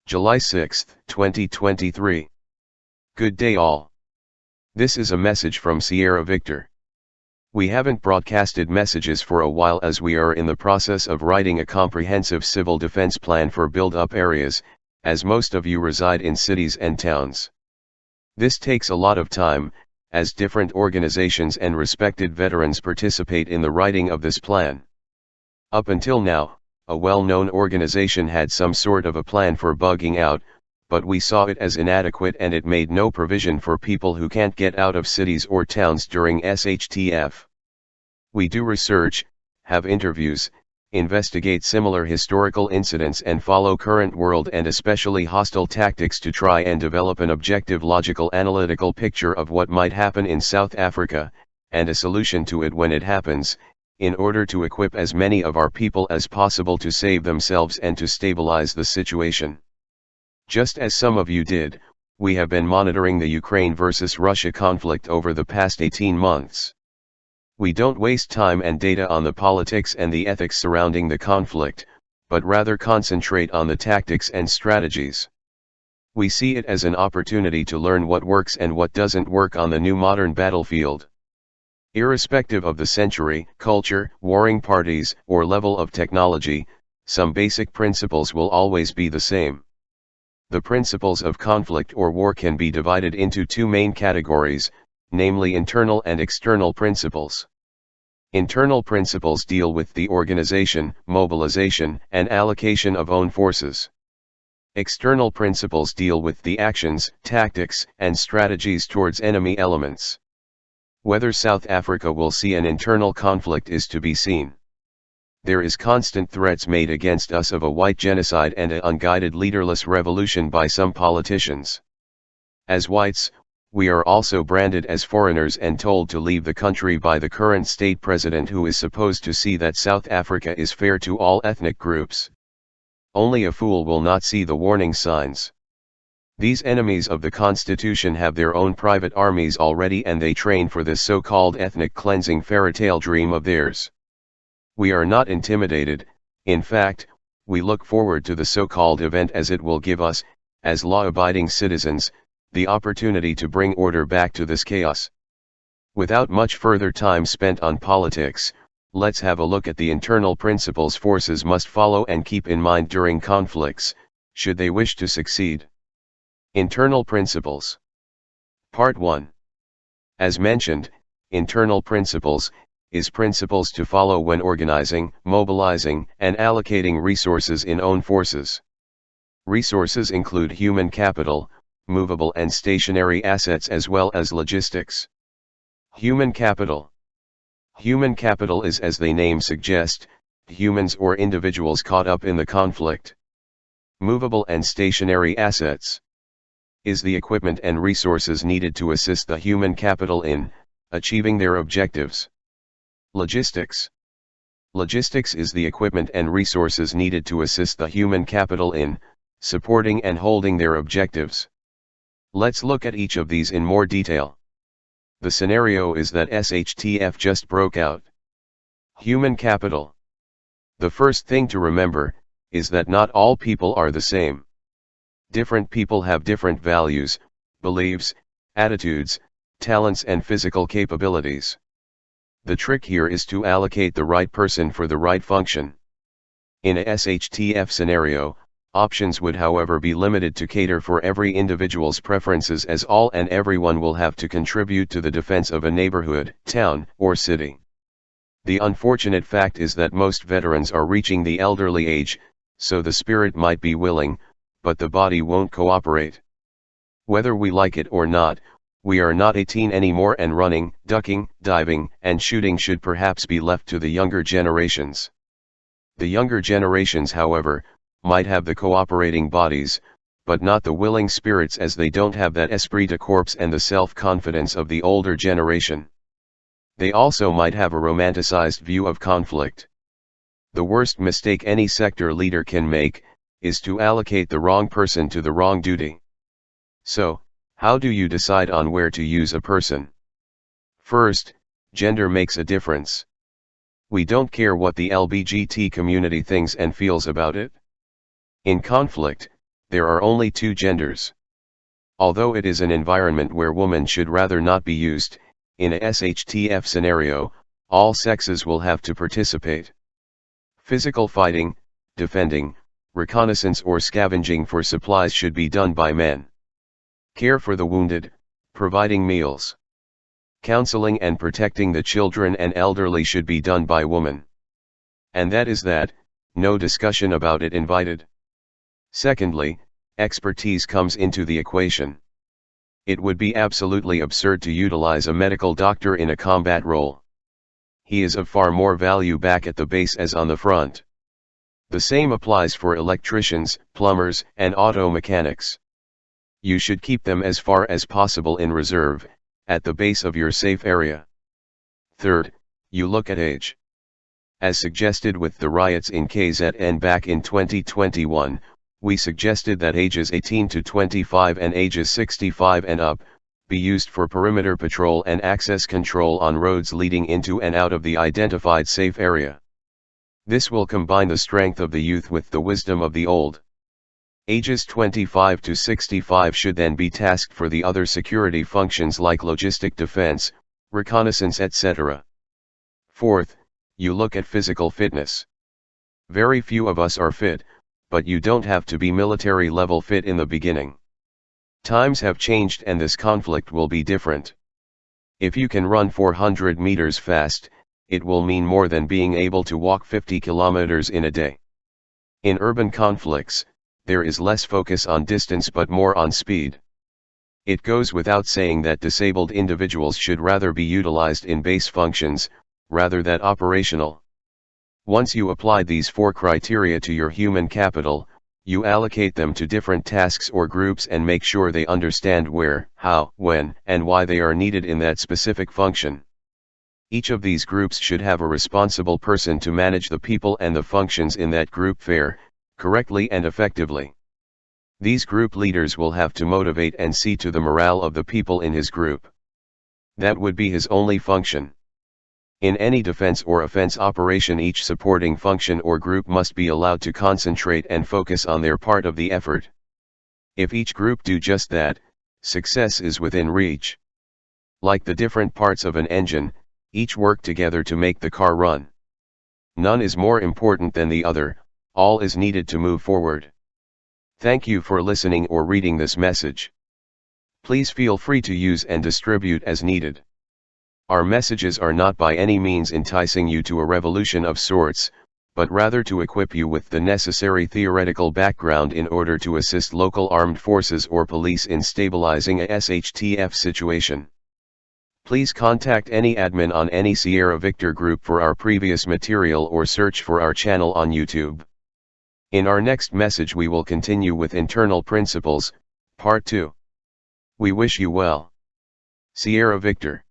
July 6, 2023. Good day all. This is a message from Sierra Victor. We haven't broadcasted messages for a while as we are in the process of writing a comprehensive civil defense plan for build-up areas, as most of you reside in cities and towns. This takes a lot of time, as different organizations and respected veterans participate in the writing of this plan. Up until now, a well-known organization had some sort of a plan for bugging out, but we saw it as inadequate and it made no provision for people who can't get out of cities or towns during SHTF. We do research, have interviews, investigate similar historical incidents and follow current world and especially hostile tactics to try and develop an objective logical analytical picture of what might happen in South Africa, and a solution to it when it happens, in order to equip as many of our people as possible to save themselves and to stabilize the situation. Just as some of you did, we have been monitoring the Ukraine versus Russia conflict over the past 18 months. We don't waste time and data on the politics and the ethics surrounding the conflict, but rather concentrate on the tactics and strategies. We see it as an opportunity to learn what works and what doesn't work on the new modern battlefield. Irrespective of the century, culture, warring parties, or level of technology, some basic principles will always be the same. The principles of conflict or war can be divided into two main categories, namely internal and external principles. Internal principles deal with the organization, mobilization, and allocation of own forces. External principles deal with the actions, tactics, and strategies towards enemy elements. Whether South Africa will see an internal conflict is to be seen. There is constant threats made against us of a white genocide and an unguided leaderless revolution by some politicians. As whites, we are also branded as foreigners and told to leave the country by the current state president who is supposed to see that South Africa is fair to all ethnic groups. Only a fool will not see the warning signs. These enemies of the Constitution have their own private armies already and they train for this so-called ethnic cleansing fairy-tale dream of theirs. We are not intimidated, in fact, we look forward to the so-called event as it will give us, as law-abiding citizens, the opportunity to bring order back to this chaos. Without much further time spent on politics, let's have a look at the internal principles forces must follow and keep in mind during conflicts, should they wish to succeed. Internal principles. Part 1. As mentioned, internal principles is principles to follow when organizing, mobilizing, and allocating resources in own forces. Resources include human capital, movable and stationary assets as well as logistics. Human capital. Human capital is, as the name suggests, humans or individuals caught up in the conflict. Movable and stationary assets is the equipment and resources needed to assist the human capital in achieving their objectives. Logistics. Logistics is the equipment and resources needed to assist the human capital in supporting and holding their objectives. Let's look at each of these in more detail. The scenario is that SHTF just broke out. Human capital. The first thing to remember is that not all people are the same. Different people have different values, beliefs, attitudes, talents and physical capabilities. The trick here is to allocate the right person for the right function. In a SHTF scenario, options would however be limited to cater for every individual's preferences as all and everyone will have to contribute to the defense of a neighborhood, town, or city. The unfortunate fact is that most veterans are reaching the elderly age, so the spirit might be willing, but the body won't cooperate. Whether we like it or not, we are not 18 anymore and running, ducking, diving, and shooting should perhaps be left to the younger generations. The younger generations, however, might have the cooperating bodies, but not the willing spirits as they don't have that esprit de corps and the self-confidence of the older generation. They also might have a romanticized view of conflict. The worst mistake any sector leader can make is to allocate the wrong person to the wrong duty. So, how do you decide on where to use a person? First, gender makes a difference. We don't care what the LGBT community thinks and feels about it. In conflict, There are only two genders. Although it is an environment where women should rather not be used, in a SHTF scenario, all sexes will have to participate. Physical fighting, defending, reconnaissance or scavenging for supplies should be done by men. Care for the wounded, providing meals. Counseling and protecting the children and elderly should be done by women. And that is that, no discussion about it invited. Secondly, expertise comes into the equation. It would be absolutely absurd to utilize a medical doctor in a combat role. He is of far more value back at the base as on the front. The same applies for electricians, plumbers, and auto mechanics. You should keep them as far as possible in reserve, at the base of your safe area. Third, you look at age. As suggested with the riots in KZN back in 2021, we suggested that ages 18 to 25 and ages 65 and up, be used for perimeter patrol and access control on roads leading into and out of the identified safe area. This will combine the strength of the youth with the wisdom of the old. Ages 25 to 65 should then be tasked for the other security functions like logistic defense, reconnaissance, etc. Fourth, you look at physical fitness. Very few of us are fit, but you don't have to be military level fit in the beginning. Times have changed and this conflict will be different. If you can run 400 meters fast, it will mean more than being able to walk 50 kilometers in a day. In urban conflicts, there is less focus on distance but more on speed. It goes without saying that disabled individuals should rather be utilized in base functions, rather than operational. Once you apply these four criteria to your human capital, you allocate them to different tasks or groups and make sure they understand where, how, when, and why they are needed in that specific function. Each of these groups should have a responsible person to manage the people and the functions in that group correctly and effectively. These group leaders will have to motivate and see to the morale of the people in his group. That would be his only function. In any defense or offense operation, each supporting function or group must be allowed to concentrate and focus on their part of the effort. If each group do just that, success is within reach. Like the different parts of an engine, each work together to make the car run. None is more important than the other, all is needed to move forward. Thank you for listening or reading this message. Please feel free to use and distribute as needed. Our messages are not by any means enticing you to a revolution of sorts, but rather to equip you with the necessary theoretical background in order to assist local armed forces or police in stabilizing a SHTF situation. Please contact any admin on any Sierra Victor group for our previous material or search for our channel on YouTube. In our next message we will continue with Internal Principles, Part 2. We wish you well. Sierra Victor.